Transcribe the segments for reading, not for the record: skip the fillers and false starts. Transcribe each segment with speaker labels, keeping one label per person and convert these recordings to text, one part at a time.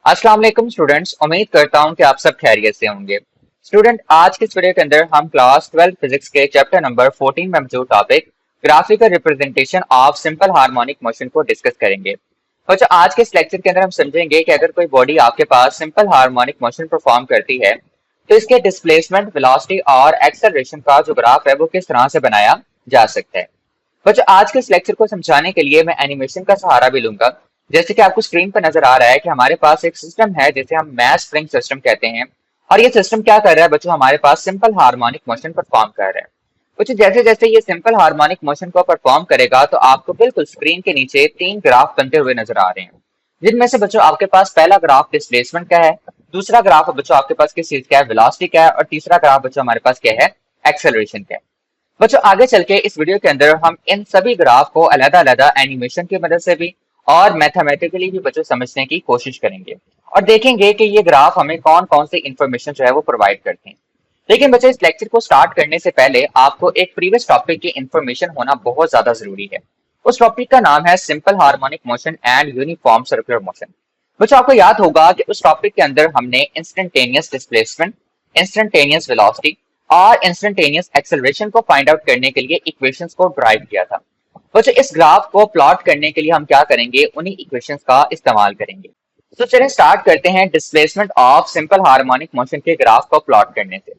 Speaker 1: अस्सलाम वालेकुम स्टूडेंट्स, उम्मीद करता हूं कि आप सब खैरियत से होंगे। स्टूडेंट, आज के इस वीडियो के अंदर हम क्लास 12 फिजिक्स के चैप्टर नंबर 14 में मौजूद topic graphical representation of simple harmonic motion को डिस्कस करेंगे। बच्चों, आज के इस लेक्चर के अंदर हम समझेंगे कि अगर कोई बॉडी आपके पास सिंपल हार्मोनिक मोशन परफॉर्म करती है तो इसके डिस्प्लेसमेंट, वेलोसिटी और एक्सेलरेशन का जो ग्राफ है वो किस तरह से बनाया जा सकता है। बच्चों, आज के इस लेक्चर को समझाने के लिए मैं एनिमेशन का सहारा भी लूंगा। जैसे कि आपको स्क्रीन पर नजर आ रहा है कि हमारे पास एक सिस्टम है जिसे हम मैस स्प्रिंग सिस्टम कहते हैं। और ये सिस्टम क्या कर रहा है बच्चों, हमारे पास सिंपल हार्मोनिक मोशन परफॉर्म कर रहा है। बच्चों, जैसे जैसे ये सिंपल हार्मोनिक मोशन को परफॉर्म करेगा तो आपको बिल्कुल स्क्रीन के नीचे 3 ग्राफ बनते हुए नजर आ रहे हैं, जिनमें से बच्चों आपके पास पहला ग्राफ डिस्प्लेसमेंट का है, दूसरा ग्राफ बच्चों आपके पास किस चीज का है, वेलोसिटी का है, और तीसरा ग्राफ बच्चों हमारे पास क्या है, एक्सेलरेशन का है। बच्चों, आगे चल के इस वीडियो के अंदर हम इन सभी ग्राफ को अलग अलग एनिमेशन की मदद से भी और मैथमेटिकली भी बच्चों समझने की कोशिश करेंगे और देखेंगे कि ये ग्राफ हमें कौन कौन सी इंफॉर्मेशन जो है वो प्रोवाइड करते हैं। लेकिन बच्चों, इस लेक्चर को स्टार्ट करने से पहले आपको एक प्रीवियस टॉपिक की इंफॉर्मेशन होना बहुत ज्यादा जरूरी है। उस टॉपिक का नाम है simple harmonic motion and uniform circular motion. बच्चों, आपको याद होगा कि उस टॉपिक के अंदर हमने इंस्टेंटेनियस डिस्प्लेसमेंट, इंस्टेंटेनियस वेलोसिटी और इंस्टेंटेनियस एक्सेलरेशन को फाइंड आउट करने के लिए इक्वेशंस को ड्राइव किया था। बच्चों, इस ग्राफ को प्लॉट करने के लिए हम क्या करेंगे, उन्हीं इक्वेशंस का इस्तेमाल करेंगे। तो चलिए स्टार्ट करते हैं displacement of simple harmonic motion के ग्राफ को प्लॉट करने से।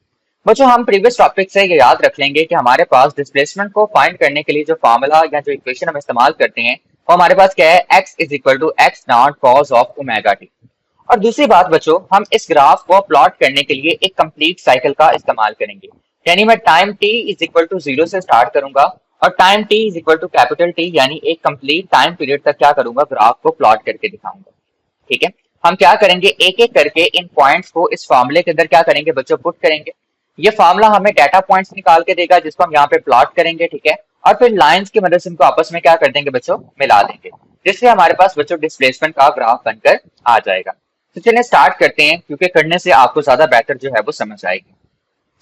Speaker 1: बच्चों, हम प्रीवियस टॉपिक से ये याद रख लेंगे कि हमारे पास डिस्प्लेसमेंट को फाइंड करने के लिए जो फार्मूला या जो इक्वेशन हम इस्तेमाल करते हैं वो हमारे पास क्या है, x is equal to x naught cos of omega t. और दूसरी बात बच्चों, हम इस ग्राफ को प्लॉट करने के लिए एक कंप्लीट साइकिल का इस्तेमाल करेंगे। यानी मैं time t is equal to 0 से स्टार्ट करूंगा और time t is equal to capital T यानी एक कंप्लीट टाइम पीरियड तक क्या करूंगा, ग्राफ को प्लॉट करके दिखाऊंगा। ठीक है, हम क्या करेंगे, एक एक करके इन पॉइंट्स को इस फॉर्मूले के अंदर क्या करेंगे बच्चों, पुट करेंगे। ये फार्मूला हमें डाटा पॉइंट्स निकाल के देगा जिसको हम यहाँ पे प्लॉट करेंगे। ठीक है, और फिर लाइंस की मदद से इनको आपस में क्या कर देंगे बच्चों, मिला देंगे, जिससे हमारे पास बच्चों डिस्प्लेसमेंट का ग्राफ बनकर आ जाएगा। तो चलिए स्टार्ट करते हैं, क्योंकि करने से आपको ज्यादा बेहतर जो है वो समझ आएगी।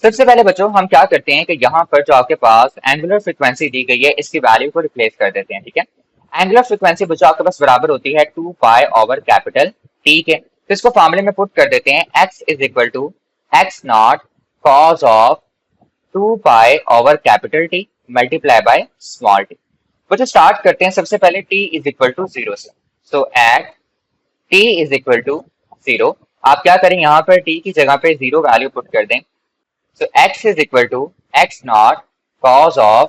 Speaker 1: सबसे पहले बच्चों हम क्या करते हैं कि यहाँ पर जो आपके पास एंगुलर फ्रीक्वेंसी दी गई है इसकी वैल्यू को रिप्लेस कर देते हैं। ठीक है, एंगुलर फ्रीक्वेंसी बच्चों आपके पास बराबर होती है 2 पाई ओवर कैपिटल टी के। तो इसको फॉर्मूले में पुट कर देते हैं, x is equal to x naught cos of 2 pi over capital t multiply by small t. बच्चों स्टार्ट करते हैं सबसे पहले t इज इक्वल टू 0 से। So at t is equal to 0, आप क्या करें, यहाँ पर t की जगह पे 0 वैल्यू पुट कर दें। So x is equal to x naught cos of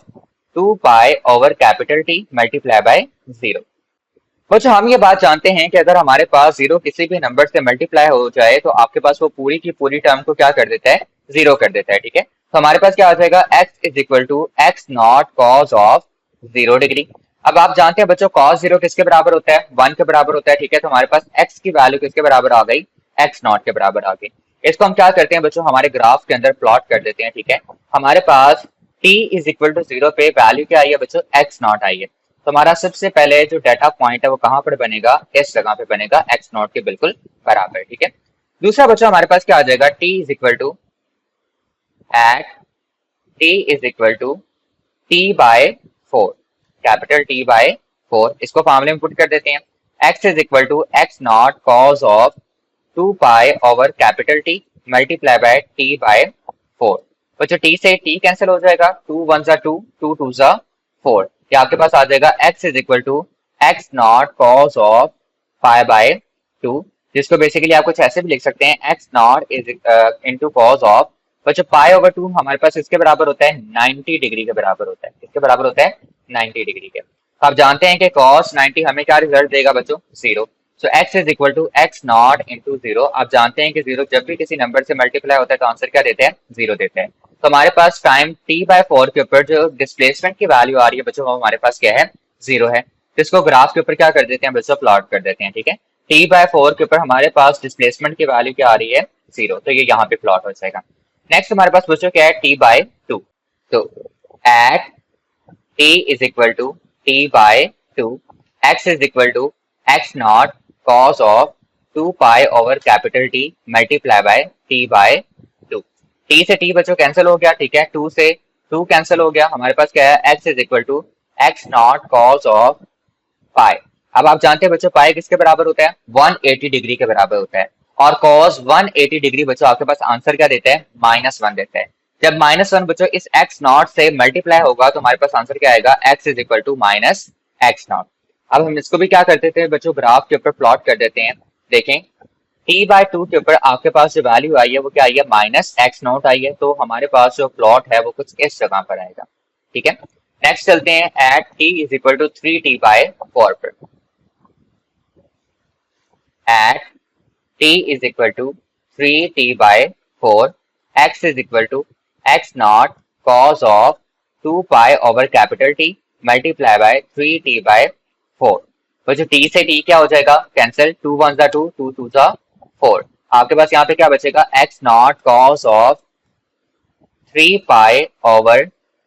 Speaker 1: 2 pi over capital T multiply by 0। बच्चों, हम ये बात जानते हैं कि अगर हमारे पास 0 किसी भी नंबर से मल्टीप्लाई हो जाए तो आपके पास वो पूरी की पूरी टर्म को क्या कर देता है, 0 कर देता है। ठीक है, तो हमारे पास क्या आ जाएगा, x is equal to x naught cos of 0 degree. अब आप जानते हैं बच्चों cos 0 किसके बराबर होता है, 1 के बराबर होता है। ठीक है, तो हमारे पास x की वैल्यू किसके बराबर आ गई, x नॉट के बराबर आ गई। इसको हम क्या करते हैं बच्चों, हमारे ग्राफ के अंदर प्लॉट कर देते हैं। ठीक है, हमारे पास t इज इक्वल टू 0 पे वैल्यू क्या आई है बच्चों, x नॉट आई है। तो हमारा सबसे पहले जो डाटा पॉइंट है वो कहां पर बनेगा, इस जगह पे बनेगा, x नॉट के बिल्कुल बराबर। ठीक है, दूसरा बच्चों हमारे पास क्या आ जाएगा, t is equal to at t is equal to t by 4, capital T by 4। इसको फॉर्मूले में पुट कर देते हैं, x is equal to x naught cos of 2 pi over capital T multiply by T by 4। बच्चों t से t cancel हो जाएगा, 2 1 जा 2, 2 2 जा 4। ये आपके पास आ जाएगा x is equal to x naught cos of pi by 2, जिसको बेसिकली आप कुछ ऐसे भी लिख सकते हैं, x not is into cos of. बच्चों पाई ओवर 2 हमारे पास इसके बराबर होता है 90 डिग्री के बराबर होता है। किसके बराबर होता है, 90 डिग्री के। तो आप जानते हैं कि cos 90 हमें क्या रिजल्ट देगा बच्चों, 0। So x is equal to x naught into 0। आप जानते हैं कि 0 जब भी किसी नंबर से मल्टीप्लाई होता है तो आंसर क्या देते हैं, 0 देते हैं। तो हमारे पास टाइम t बाय 4 के ऊपर जो डिस्प्लेसमेंट की वैल्यू आ रही है बच्चों वो हमारे पास क्या है, 0 है। तो इसको ग्राफ के ऊपर क्या कर देते हैं बच्चों, प्लॉट कर देते हैं। ठीक है, t बाय 4 के ऊपर हमारे पास डिस्प्लेसमेंट की वैल्यू क्या आ रही है, 0, तो ये यहाँ पे प्लॉट हो जाएगा। नेक्स्ट हमारे पास बच्चों क्या है, t बाय 2। तो at t is equal to t by 2, x is equal to x not cos of 2 pi over capital T multiply by T by 2। T से T बच्चों कैंसिल हो गया। ठीक है, 2 से 2 कैंसिल हो गया, हमारे पास क्या है, x is equal to x not cos of pi. अब आप जानते हैं बच्चों पाई किसके बराबर होता है, 180 डिग्री के बराबर होता है। और cos 180 डिग्री बच्चों आपके पास आंसर क्या देता है, -1 देता है। जब -1 बच्चों इस x नॉट से मल्टीप्लाई होगा तो हमारे पास आंसर क्या आएगा, x is equal to minus x naught. अब हम इसको भी क्या कर देते हैं बच्चों, ग्राफ के ऊपर प्लॉट कर देते हैं। देखें t/2 के ऊपर आपके पास जो वैल्यू आई है वो क्या आई है, -x0 आई है। तो हमारे पास जो प्लॉट है वो कुछ इस जगह पर आएगा, ठीक है। नेक्स्ट चलते हैं at t is equal to 3t/4 पर। At t is equal to 3t/4, x is equal to x0 cos of 2 pi over capital T multiply by 3t/4। तो जो t से t क्या हो जाएगा, कैंसिल, 2 1 जा 2, 2 2 जा 4। आपके पास यहाँ पे क्या बचेगा, x0 cos of 3 pi over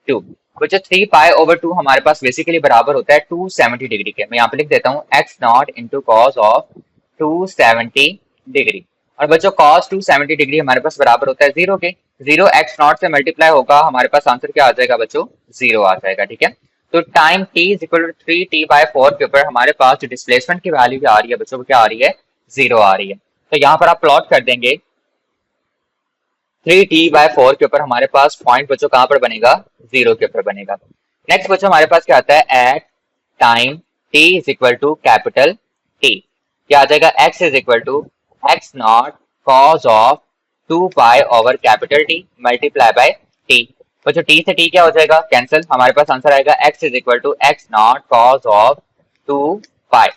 Speaker 1: 2। तो जो 3 पाई ओवर 2 हमारे पास बेसिकली बराबर होता है 270 डिग्री के। मैं यहाँ पे लिख देता हूँ x0 into cos of 270 degree. और बच्चों cos 270 डिग्री हमारे पास बराबर होता है 0 के। 0 x0 से मल्टीप्लाई होगा, हमारे पास आंसर क्या आ जाएगा बच्चों, 0 आ जाएगा, ठीक है। तो time t is equal to 3t/4 के ऊपर हमारे पास जो डिस्प्लेसमेंट की वैल्यू आ रही है बच्चों, क्या आ रही है, 0 आ रही है। तो यहाँ पर आप प्लॉट कर देंगे 3t/4 के ऊपर हमारे पास पॉइंट बच्चों कहां पर बनेगा, 0 के ऊपर बनेगा। नेक्स्ट बच्चों हमारे पास क्या आता है, at time t is equal to capital T क्या आ जाएगा, x is equal to x0 cos of 2 pi over capital T multiply by t। बच्चों t से t क्या हो जाएगा, कैंसिल, हमारे पास आंसर आएगा x is equal to x0 cos of 2 pi.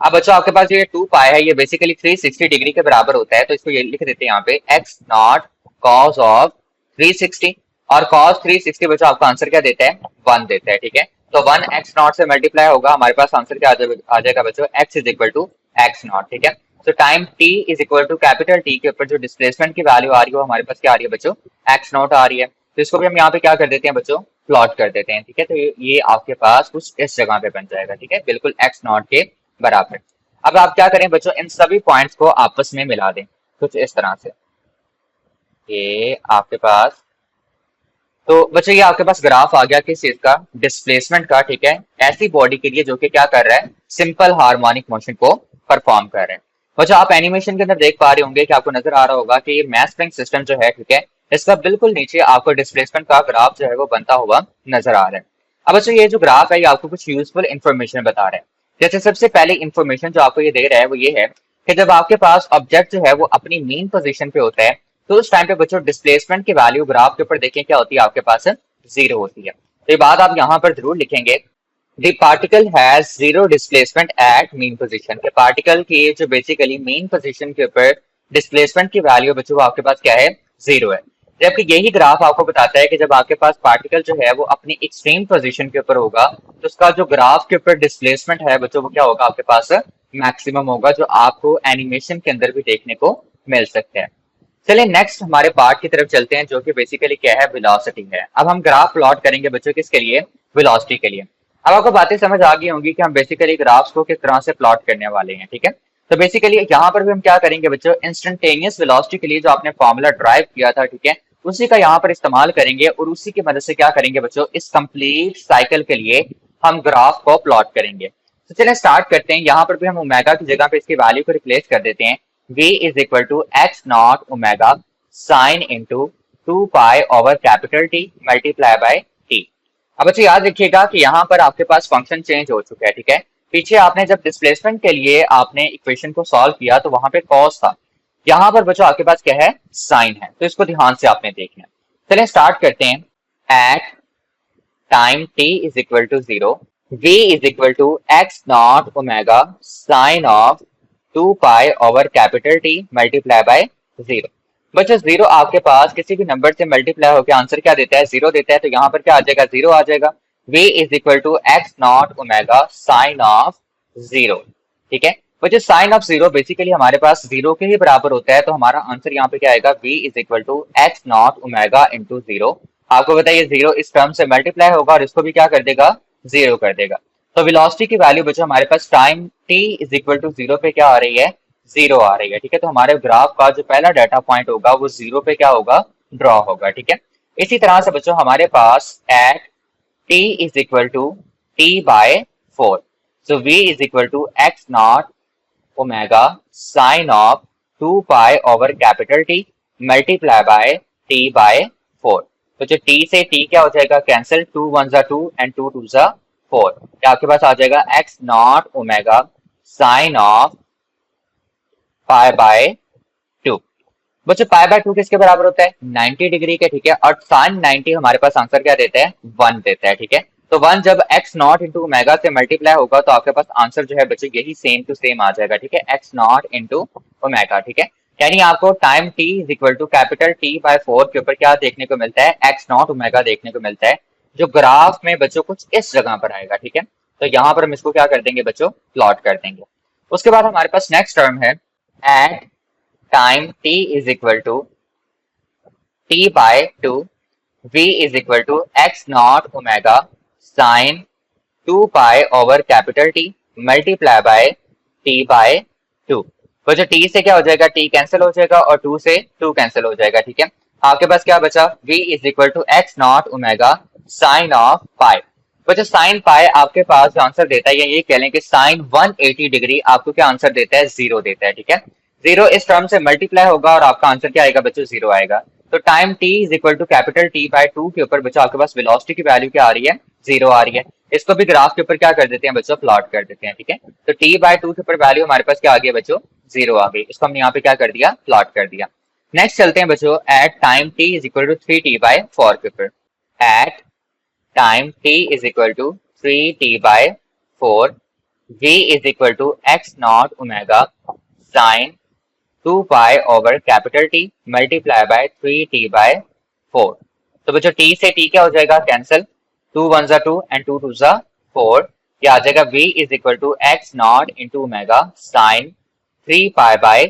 Speaker 1: अब बच्चों आपके पास ये 2 पाई है, ये बेसिकली 360 डिग्री के बराबर होता है। तो इसको ये लिख देते हैं यहाँ पे x0 cos ऑफ 360, और cos 360 बच्चों आपका आंसर क्या देता है, 1 देता है, ठीक है। तो 1 x0 से मल्टीप्लाई होगा, हमारे पास आंसर क्या आ जाएगा बच्चों, x is equal to x0, ठीक है। तो time t is equal to capital T के ऊपर जो डिस्प्लेसमेंट की वैल्यू आ रही है वो हमारे पास क्या आ रही है बच्चों, x0 आ रही है। तो इसको भी हम यहाँ पे क्या कर देते हैं बच्चों, प्लॉट कर देते हैं, ठीक है। तो ये आपके पास कुछ इस जगह पे बन जाएगा, ठीक है, बिल्कुल x0 के बराबर। अब आप क्या करें बच्चों, इन सभी पॉइंट्स को आपस में मिला दें कुछ इस तरह से। ये आपके पास, तो बच्चों ये आपके पास ग्राफ आ गया किस चीज का, डिस्प्लेसमेंट का, ठीक है, ऐसी बॉडी के लिए जो कि क्या कर रहा है, सिंपल हार्मोनिक मोशन को परफॉर्म कर रहे हैं। बच्चों आप एनिमेशन के अंदर देख पा रहे होंगे कि आपको नजर आ रहा होगा कि ये मैस स्प्रिंग सिस्टम जो है, ठीक है, इसका बिल्कुल नीचे आपको डिस्प्लेसमेंट का ग्राफ जो है वो बनता हुआ नजर आ रहा है। अब बच्चों ये जो ग्राफ है ये आपको कुछ यूजफुल इंफॉर्मेशन बता रहा है। जैसे सबसे पहले इंफॉर्मेशन जो आपको ये दे रहा है वो ये है कि जब आपके पास ऑब्जेक्ट जो है वो अपनी मेन पोजीशन पे होता है तो उस टाइम पे बच्चों डिस्प्लेसमेंट की वैल्यू ग्राफ के ऊपर देखें क्या होती है, आपके पास 0 होती है। तो ये बात आप यहाँ पर जरूर लिखेंगे, the particle has 0 displacement eight main position. के पार्टिकल की जो बेसिकली मेन पोजीशन के ऊपर डिस्प्लेसमेंट की वैल्यू बच्चों आपके पास क्या है, 0 है। जबकि यही ग्राफ आपको बताता है कि जब आपके पास पार्टिकल जो है वो अपनी एक्सट्रीम पोजीशन के ऊपर होगा तो उसका जो ग्राफ के ऊपर डिस्प्लेसमेंट है बच्चों वो क्या होगा, आपके पास मैक्सिमम होगा, जो आपको एनिमेशन के अंदर भी देखने को मिल सकता है। चलिए नेक्स्ट हमारे पार्ट की तरफ चलते हैं जो कि बेसिकली क्या है, वेलोसिटी है। अब हम ग्राफ प्लॉट करेंगे बच्चों किसके लिए, वेलोसिटी के लिए। अब आपको बातें समझ आ गई होंगी कि हम बेसिकली ग्राफ्स को किस तरह से प्लॉट करने वाले हैं, ठीक है। तो बेसिकली यहाँ पर भी हम क्या करेंगे बच्चों, इंस्टेंटेनियस वेलोसिटी के लिए जो आपने फॉर्मूला ड्राइव किया था, ठीक है, उसी का यहाँ पर इस्तेमाल करेंगे और उसी की मदद से क्या करेंगे बच्चों, इस कंप्लीट साइकिल के लिए हम ग्राफ को प्लॉट करेंगे। तो चलिए स्टार्ट करते हैं। यहाँ पर भी हम ओमेगा की जगह पे इसकी वैल्यू को रिप्लेस कर देते हैं, v is equal to x0 omega sine into 2 pi over capital T multiply by T। अब बच्चों याद रखिएगा कि यहाँ पर आपके पास फंक्शन चेंज हो चुका है, ठीक है। पीछे आपने जब डिस्प्लेसमेंट के लिए आपने इक्वेशन को सॉल्व किया तो वहां पे कॉस था, यहाँ पर बच्चों आपके पास क्या है, साइन है। तो इसको ध्यान से आपने देखना है। चलिए स्टार्ट करते हैं। At time t is equal to 0, v is equal to x0 omega sine of 2 pi over capital T multiply by 0। बच्चों 0 आपके पास किसी भी नंबर से मल्टीप्लाई होकर आंसर क्या देता है, 0 देता है। तो यहाँ पर क्या आ जाएगा, 0 आ जाएगा। v is equal to x0 omega sine of 0, ठीक है। बच्चों साइन ऑफ 0 बेसिकली हमारे पास 0 के ही बराबर होता है। तो हमारा आंसर यहाँ पे क्या आएगा, v is equal to x0 omega into 0। आपको बताइए 0 इस टर्म से मल्टीप्लाई होगा और इसको भी क्या कर देगा, 0 कर देगा। तो वेलोसिटी की वैल्यू बच्चों हमारे पास time t is equal to 0 पे क्या आ रही है, 0 आ रही है, ठीक है। तो हमारे ग्राफ का जो पहला डाटा पॉइंट होगा वो 0 पे क्या होगा, ड्रॉ होगा, ठीक है। इसी तरह से बच्चों हमारे पास at t is equal to t by 4। So V is equal to x naught omega sine of 2 pi over capital T multiply by T by 4। तो जो T से T क्या हो जाएगा कैंसिल, 2 1 जा 2 एंड 2 2 जा 4। क्या आपके पास आ जाएगा x naught omega sine of pi by 2। बच्चों पाई बाय 2 किसके बराबर होता है 90 डिग्री के, ठीक है। और साइन 90 हमारे पास आंसर क्या देता है 1 देता है, ठीक है। तो 1 जब x नॉट इंटू ओमेगा से मल्टीप्लाई होगा तो आपके पास आंसर जो है बच्चों यही सेम टू सेम आ जाएगा, ठीक है, x नॉट इंटू ओमेगा, ठीक है। यानी आपको time t is equal to capital T by 4 के ऊपर क्या देखने को मिलता है x नॉट ओमेगा देखने को मिलता है, जो ग्राफ में बच्चों कुछ इस जगह पर आएगा, ठीक है। तो यहाँ पर हम इसको क्या कर देंगे बच्चों प्लॉट कर देंगे। उसके बाद हमारे पास नेक्स्ट टर्म है at time t is equal to t by 2 v is equal to x naught omega sin 2 pi over capital T multiply by t by 2। तो जो t से क्या हो जाएगा t कैंसिल हो जाएगा और 2 से 2 कैंसिल हो जाएगा, ठीक है। आपके पास क्या बचा v is equal to x naught omega sin of pi। तो जो साइन पाई आपके पास जो आंसर देता है, या ये कह लें कि साइन 180 डिग्री आपको क्या आंसर देता है 0 देता है, ठीक है। 0 इस टर्म से मल्टीप्लाई होगा और आपका आंसर क्या आएगा बच्चों 0 आएगा। तो time t is equal to capital T by 2 के ऊपर बच्चों आपके पास वेलोसिटी की वैल्यू क्या आ रही है 0 आ रही है। इसको भी ग्राफ के ऊपर क्या कर देते हैं बच्चों प्लॉट कर देते हैं, ठीक है। तो t बाय 2 के ऊपर वैल्यू हमारे पास क्या आ गई बच्चों 0 आ गई, इसको हमने यहाँ पे क्या कर दिया प्लॉट कर दिया। नेक्स्ट चलते हैं बच्चों at time t is equal to 3t by 4 के ऊपर। At time t is equal to 3t by 4 v is equal to x naught omega sin 2 pi over capital T multiply by 3t by 4। तो बच्चों t से t क्या हो जाएगा cancel, 2 1 जा 2 and 2 2 जा 4। क्या आ जाएगा v is equal to x naught into omega sin 3 pi by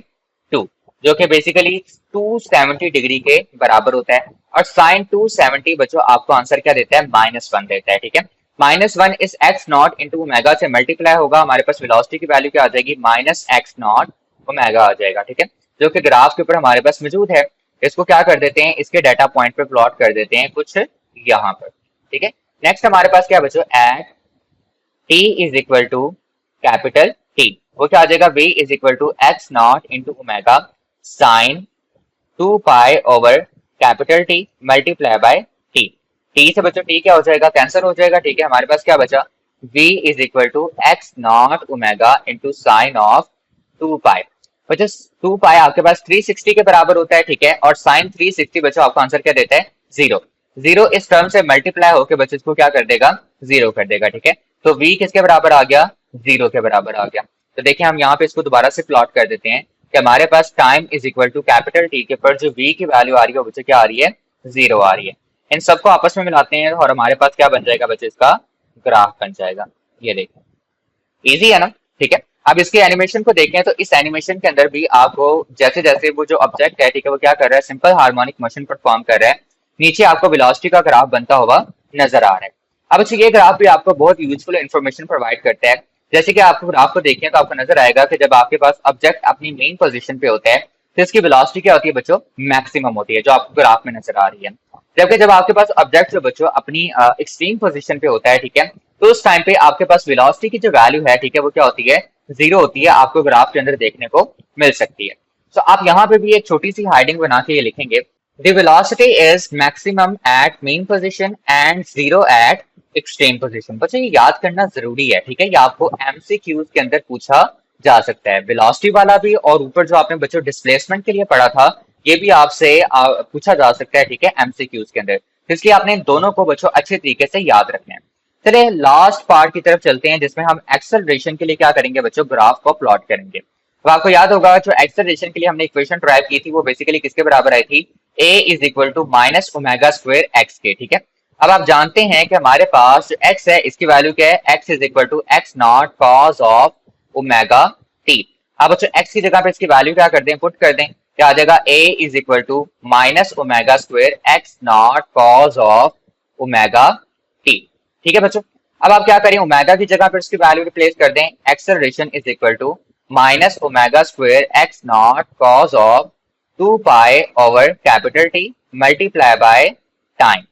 Speaker 1: 2, जो कि बेसिकली 270 डिग्री के बराबर होता है। और साइन 270 बच्चों आपको आंसर क्या देता है -1 देता है, ठीक है। -1 इस x नॉट इंटू ओमेगा से मल्टीप्लाई होगा, हमारे पास वेलोसिटी की वैल्यू क्या आ जाएगी -x नॉट ओमेगा आ जाएगा, ठीक है, जो कि ग्राफ के ऊपर हमारे पास मौजूद है। इसको क्या कर देते हैं इसके डाटा पॉइंट पे प्लॉट कर देते हैं कुछ यहाँ पर, ठीक है। नेक्स्ट हमारे पास क्या बच्चों at t is equal to capital T, वो क्या आ जाएगा v is equal to x naught into omega sine 2 pi over capital T multiply by T। T से बच्चों T क्या हो जाएगा कैंसिल हो जाएगा, ठीक है। हमारे पास क्या बचा v is equal to x naught omega into sine of 2 pi. बच्चों 2 पाई आपके पास 360 के बराबर होता है, ठीक है। और साइन 360 बच्चों आपको आंसर क्या देता है 0। 0 इस टर्म से मल्टीप्लाई होकर बच्चों इसको क्या कर देगा 0 कर देगा, ठीक है। तो v किसके बराबर आ गया 0 के बराबर आ गया। तो देखिए हम यहाँ पे इसको दोबारा से प्लॉट कर देते हैं कि हमारे पास time is equal to capital T के पर जो v की वैल्यू आ रही है बच्चों क्या आ रही है 0 आ रही है। इन सबको आपस में मिलाते हैं और हमारे पास क्या बन जाएगा बच्चों इसका ग्राफ बन जाएगा। ये देखो इजी है ना, ठीक है। अब इसके एनिमेशन को देखें तो इस एनिमेशन के अंदर भी आपको जैसे जैसे वो जो ऑब्जेक्ट है, ठीक है, वो क्या कर रहा है सिंपल हार्मोनिक मोशन परफॉर्म कर रहा है, नीचे आपको वेलोसिटी का ग्राफ बनता हुआ नजर आ रहा है। अब अच्छा ये ग्राफ भी आपको बहुत यूजफुल इंफॉर्मेशन प्रोवाइड करता है। जैसे कि आपको ग्राफ को देखें तो आपको नजर आएगा कि जब आपके पास ऑब्जेक्ट अपनी मेन पोजीशन पे होता है तो इसकी वेलोसिटी क्या होती है बच्चों मैक्सिमम होती है, जो आपको ग्राफ में नजर आ रही है। जबकि जब आपके पास ऑब्जेक्ट जो बच्चों अपनी एक्सट्रीम पोजीशन पे होता है, ठीक है, तो उस टाइम पे आपके पास वेलोसिटी की जो वैल्यू है, ठीक है, वो क्या होती है 0 होती है, आपको ग्राफ के अंदर देखने को मिल सकती है। तो आप यहाँ पे भी एक छोटी सी हाइडिंग बना के ये लिखेंगे The velocity is maximum at mean position and 0 at extreme position। बच्चों ये याद करना जरूरी है, ठीक है, ये आपको MCQs के अंदर पूछा जा सकता है। वेलोसिटी वाला भी और ऊपर जो आपने बच्चों डिस्प्लेसमेंट के लिए पढ़ा था ये भी आपसे पूछा जा सकता है, ठीक है, MCQs के अंदर। इसलिए आपने इन दोनों को बच्चों अच्छे तरीके से याद रखना है। चलिए लास्ट पार्ट की तरफ चलते हैं जिसमें हम एक्सेलरेशन के लिए क्या करेंगे बच्चों ग्राफ को प्लॉट करेंगे। तो आपको याद होगा जो एक्सेलरेशन के लिए हमने इक्वेशन ड्राइव की थी वो बेसिकली किसके बराबर आई थी a is equal to minus omega square x के, ठीक है। अब आप जानते हैं कि हमारे पास जो x है इसकी वैल्यू क्या है x is equal to x naught cos of omega t. अब बच्चों x की जगह पे इसकी वैल्यू क्या कर दें पुट कर दें, क्या आ जाएगा a is equal to minus omega square x naught cos of omega t, ठीक है बच्चों। अब आप क्या करें ओमेगा की जगह पर इसकी वैल्यू रिप्लेस कर दें, acceleration is equal to minus omega square x naught cos of 2 pi over capital T multiply by time.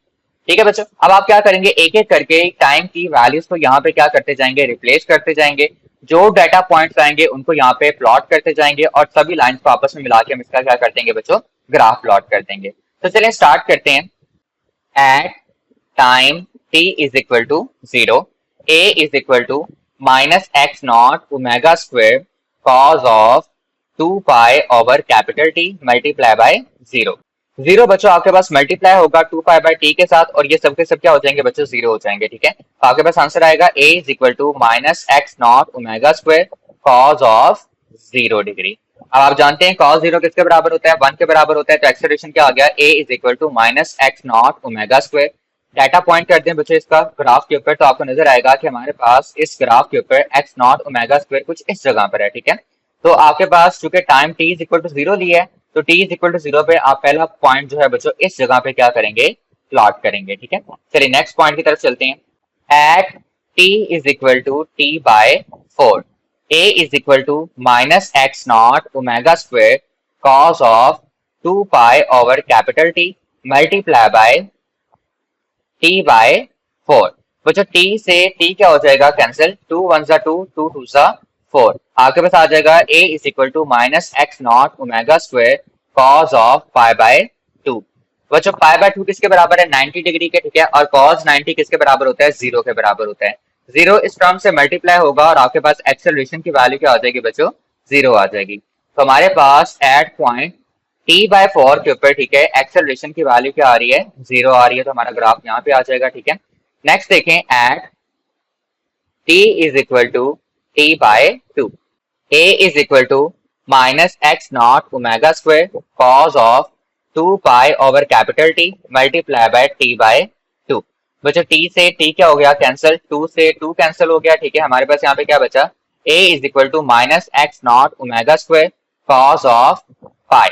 Speaker 1: ठीक है बच्चों, अब आप क्या करेंगे, एक एक करके टाइम की वैल्यूज को यहाँ पे क्या करते जाएंगे, रिप्लेस करते जाएंगे। जो डाटा पॉइंट्स आएंगे उनको यहाँ पे प्लॉट करते जाएंगे और सभी लाइंस को आपस में मिला के हम इसका क्या कर देंगे बच्चों, ग्राफ प्लॉट कर देंगे। तो चलिए स्टार्ट करते हैं। At time t is equal to 0, a is equal to minus x naught omega square cos of 2 pi over capital T multiply by 0। Zero बच्चों आपके पास मल्टीप्लाई होगा 2 पाई बाई टी के साथ और ये सब के सब क्या हो जाएंगे बच्चों, जीरो हो जाएंगे। ठीक है, तो आपके पास आंसर आएगा a is equal to minus x not omega square cos of 0 degree. अब आप जानते हैं cos 0 किसके बराबर होता है, 1 के बराबर होता है। तो एक्सेलरेशन क्या आ गया, a is equal to minus x not omega square. Data point करते हैं बच्चों इसका ग्राफ के ऊपर, तो आपको नजर आएगा कि हमारे पास इस ग्राफ के ऊपर एक्स नॉट ओमेगा स्क्वायर कुछ इस जगह पर है। ठीक है, तो आपके पास चूंकि time t is equal to 0 लिया है, तो t इज इक्वल टू 0 पे आप पहला पॉइंट जो है बच्चों इस जगह पे क्या करेंगे, प्लॉट करेंगे। ठीक है, चलिए नेक्स्ट पॉइंट की तरफ चलते हैं। At t is equal to t by 4, a is equal to minus x not omega square cos of 2 pi over capital T multiply by t by 4। बच्चों t से t क्या हो जाएगा, कैंसिल, 2 1 जा 2, 2 2 जा 4। आपके पास आ जाएगा a is equal to minus x not omega square cos of pi by 2। बच्चों पाई बाय 2 किसके बराबर है, 90 डिग्री के। ठीक है, और कॉस 90 किसके बराबर होता है, 0 के बराबर होता है। 0 इस टर्म से मल्टीप्लाई होगा और आपके पास एक्सेलरेशन की वैल्यू क्या आ जाएगी बच्चों, 0 आ जाएगी। तो हमारे पास एट पॉइंट t बाय 4 के ऊपर, ठीक है, एक्सेलरेशन की वैल्यू क्या आ रही है, 0 आ रही है। तो हमारा ग्राफ यहाँ पे आ जाएगा। ठीक है, नेक्स्ट देखें, at t is equal to t by 2, a is equal to minus x not omega square cos of 2 pi over capital T multiply by t by 2। बच्चों t से t क्या हो गया, कैंसिल, 2 से 2 कैंसिल हो गया। ठीक है, हमारे पास यहाँ पे क्या बचा, a is equal to minus x not omega square cos of pi.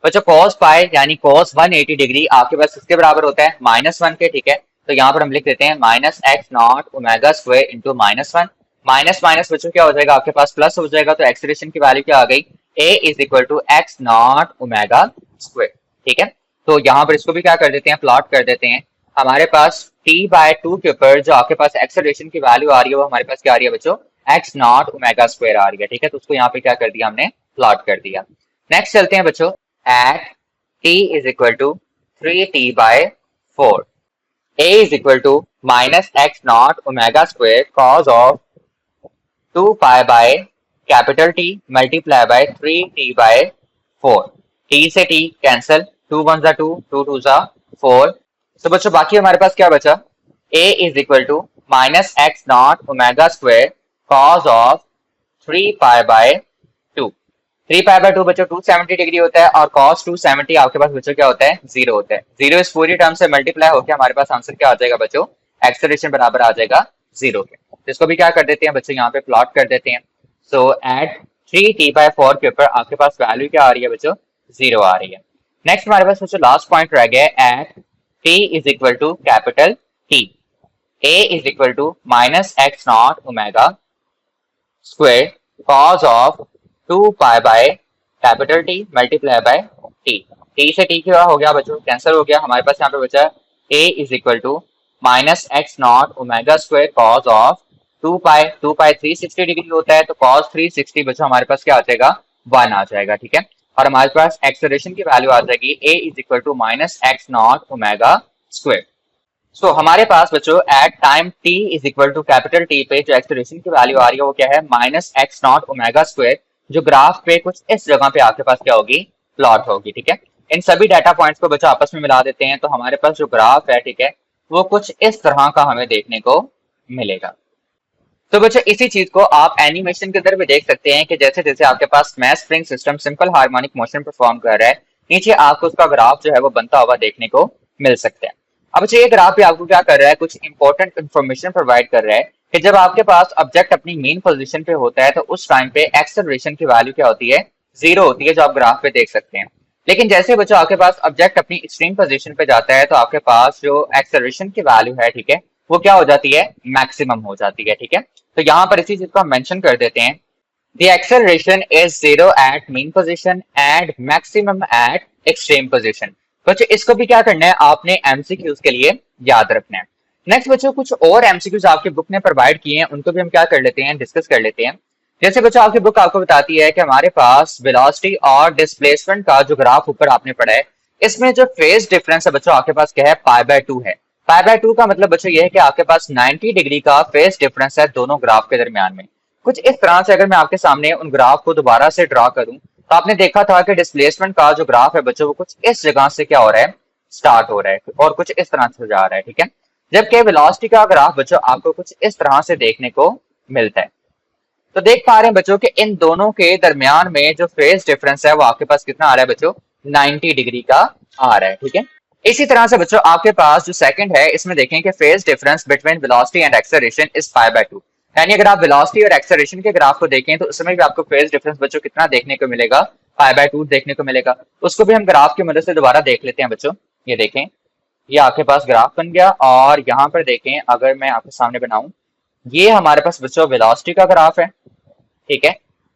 Speaker 1: बच्चों cos पाई यानी cos 180 डिग्री आपके पास किसके बराबर होता है, -1 के। ठीक है, तो यहाँ पर हम लिख देते हैं minus x not omega square into -1। Minus minus बच्चों क्या हो जाएगा, आपके पास प्लस हो जाएगा। तो एक्सेलरेशन की वैल्यू क्या आ गई, a is equal to x not omega square. ठीक है, तो यहाँ पर इसको भी क्या कर देते हैं, प्लॉट कर देते हैं। हमारे पास t बाय 2 के ऊपर जो आपके पास एक्सेलरेशन की वैल्यू आ रही है वो हमारे पास क्या आ रही है बच्चों, एक्स नॉट ओमेगा स्क्वायर आ रही है। ठीक है, तो उसको यहाँ पे क्या कर दिया हमने, प्लॉट कर दिया। नेक्स्ट चलते हैं बच्चों, at t is equal to 3t by 4, a is equal to minus x naught omega square cos of 2 pi by capital T multiply by 3t by 4। t से t कैंसिल, 2 1 जा 2, 2 2 जा 4। तो बच्चों बाकी हमारे पास क्या बचा, a is equal to minus x naught omega square cos of 3 pi by 2। 3 pi by 2 बच्चों 270 डिग्री होता है और cos 270 आपके पास बच्चों क्या होता है, 0 होता है। 0 इस पूरी टर्म से मल्टीप्लाई होकर हमारे पास आंसर क्या आ जाएगा बच्चों, एक्सेलरेशन बराबर आ जाएगा 0 के। तो इसको भी क्या कर देते हैं बच्चों, यहाँ पे प्लॉट कर देते हैं। सो एट 3t बाय 4 के ऊपर आपके पास वैल्यू क्या आ रही है बच्चों, 0 आ रही है। नेक्स्ट हमारे पास बच्चों लास्ट पॉइंट रह गया, at t is equal to capital T, a is equal to minus x not omega square cos of 2 pi by capital T multiply by T। T से T क्या हो गया बच्चों, कैंसिल हो गया। हमारे पास यहाँ पे बचा a is equal to minus x not omega square cos of 2 pi 360 degree होता है। तो cos 360 बच्चों हमारे पास क्या आ जाएगा, 1 आ जाएगा। ठीक है, और हमारे पास एक्सेलरेशन की वैल्यू आ जाएगी a is equal to minus x not omega square. So हमारे पास बच्चों at time t is equal to capital T पे जो एक्सेलरेशन की वैल्यू आ रही है वो क्या है, minus x not omega square, जो ग्राफ पे कुछ इस जगह पे आपके पास क्या होगी, प्लॉट होगी। ठीक है, इन सभी डाटा पॉइंट्स को बच्चों आपस में मिला देते हैं तो हमारे पास जो ग्राफ है, ठीक है, वो कुछ इस तरह का हमें देखने को मिलेगा। तो बच्चों इसी चीज को आप एनिमेशन के अंदर भी देख सकते हैं कि जैसे जैसे आपके पास math spring system simple harmonic motion perform कर रहा है, नीचे आपको उसका ग्राफ जो है वो बनता हुआ देखने को मिल सकता है। अब अच्छा ये ग्राफ भी आपको क्या कर रहा है, कुछ इंपॉर्टेंट इंफॉर्मेशन प्रोवाइड कर रहा है कि जब आपके पास ऑब्जेक्ट अपनी मेन पोजीशन पे होता है तो उस टाइम पे एक्सेलरेशन की वैल्यू क्या होती है, 0 होती है, जो आप ग्राफ पे देख सकते हैं। लेकिन जैसे बच्चों आपके पास ऑब्जेक्ट अपनी एक्सट्रीम पोजीशन पे जाता है तो आपके पास जो एक्सेलरेशन की वैल्यू है, ठीक है, वो क्या हो जाती है, मैक्सिमम हो जाती है। ठीक है, तो यहाँ पर इसी चीज को हम मेंशन कर देते हैं, the acceleration is 0 at mean position and maximum at extreme position। बच्चों इसको भी क्या करना है, आपने एमसीक्यूज के लिए याद रखना है। नेक्स्ट बच्चों कुछ और एमसीक्यूज आपकी बुक ने प्रोवाइड किए हैं, उनको भी हम क्या कर लेते हैं, डिस्कस कर लेते हैं। जैसे बच्चों आपकी बुक आपको बताती है कि हमारे पास वेलोसिटी और डिस्प्लेसमेंट का जो ग्राफ ऊपर आपने पढ़ा है, इसमें जो फेज डिफरेंस है बच्चों आपके पास क्या है, π/2 है। π/2 का मतलब बच्चों ये है कि आपके पास 90 डिग्री का फेज डिफरेंस है दोनों ग्राफ के दरमियान में। कुछ इस तरह से अगर मैं आपके सामने उन ग्राफ को दोबारा से ड्रा करूं, तो आपने देखा था कि डिस्प्लेसमेंट का जो ग्राफ है बच्चों वो कुछ इस जगह से क्या हो रहा है, स्टार्ट हो रहा है और कुछ इस तरह से जा रहा है, ठीक है। जबकि वेलोसिटी का ग्राफ बच्चों आपको कुछ इस तरह से देखने को मिलता है। तो देख पा रहे हैं बच्चों कि इन दोनों के दरमियान में जो फेज डिफरेंस है वो आपके पास कितना आ रहा है बच्चों, 90 डिग्री का आ रहा है, ठीक है। इसी तरह से बच्चों आपके पास जो सेकंड है, इसमें देखें कि phase difference between velocity and acceleration is π/2। यानी अगर आप वेलोसिटी और एक्सेलरेशन के ग्राफ को देखें तो उसमें भी आपको फेज डिफरेंस बच्चों कितना देखने को मिलेगा, π/2 देखने को मिलेगा। उसको भी हम ग्राफ की मदद से दोबारा देख लेते हैं बच्चों। ये देखें, ये आपके पास ग्राफ बन गया और यहाँ पर देखें, अगर मैं आपके सामने बनाऊं, ये हमारे पास बच्चों वेलोसिटी का ग्राफ है, ठीक है।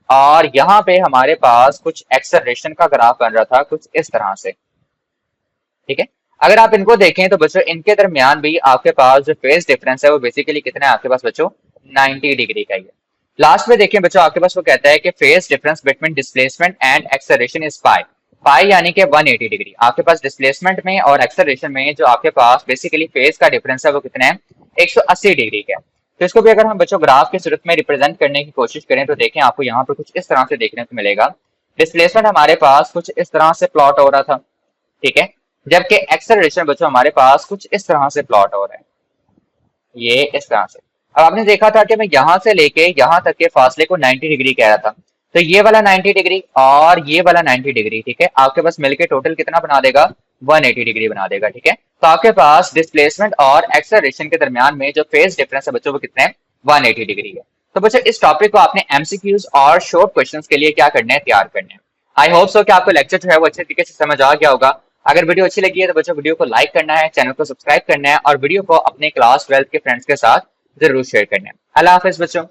Speaker 1: और यहाँ पे हमारे पास कुछ एक्सेलरेशन का ग्राफ बन रहा था कुछ इस तरह से, ठीक है। अगर आप इनको देखें तो बच्चों इनके दरमियान भी आपके पास जो फेज डिफरेंस है वो बेसिकली कितना है आपके पास बच्चों, 90 डिग्री का ही है। लास्ट में देखें बच्चों आपके पास वो कहता है कि phase difference between displacement and acceleration is pi. Pi यानी कि 180 डिग्री। आपके पास डिस्प्लेसमेंट में और एक्सेलरेशन में जो आपके पास बेसिकली फेज का डिफरेंस है वो कितना है, 180 डिग्री का है। तो इसको भी अगर हम बच्चों ग्राफ के सूरत में रिप्रेजेंट करने की कोशिश करें तो देखें आपको यहाँ पर कुछ इस तरह से देखने को मिलेगा। डिस्प्लेसमेंट हमारे पास कुछ इस तरह से प्लॉट हो रहा था, ठीक है। जबकि एक्सेलरेशन बच्चों हमारे पास कुछ इस तरह से प्लॉट हो रहा है, ये इस तरह से। अब आपने देखा था कि मैं यहां से लेके यहां तक के फासले को 90 डिग्री कह रहा था, तो ये वाला 90 डिग्री और ये वाला 90 डिग्री, ठीक है, आपके पास मिलके टोटल कितना बना देगा, 180 डिग्री बना देगा, ठीक है। तो आपके पास डिस्प्लेसमेंट और एक्सेलरेशन के दरमियान में जो फेज डिफरेंस है बच्चों वो कितने है, 180 डिग्री है। तो बच्चों इस टॉपिक को आपने एमसीक्यूज और शॉर्ट क्वेश्चंस के लिए क्या करना है, तैयार करना है। आई होप सो कि आपको लेक्चर जो है वो अच्छे तरीके से समझ आ गया होगा। अगर वीडियो अच्छी लगी है तो बच्चों वीडियो को लाइक करना है, चैनल को सब्सक्राइब करना है और वीडियो को अपने क्लास 12 के फ्रेंड्स के साथ जरूर शेयर करना है। अल्लाह हाफिज बच्चों।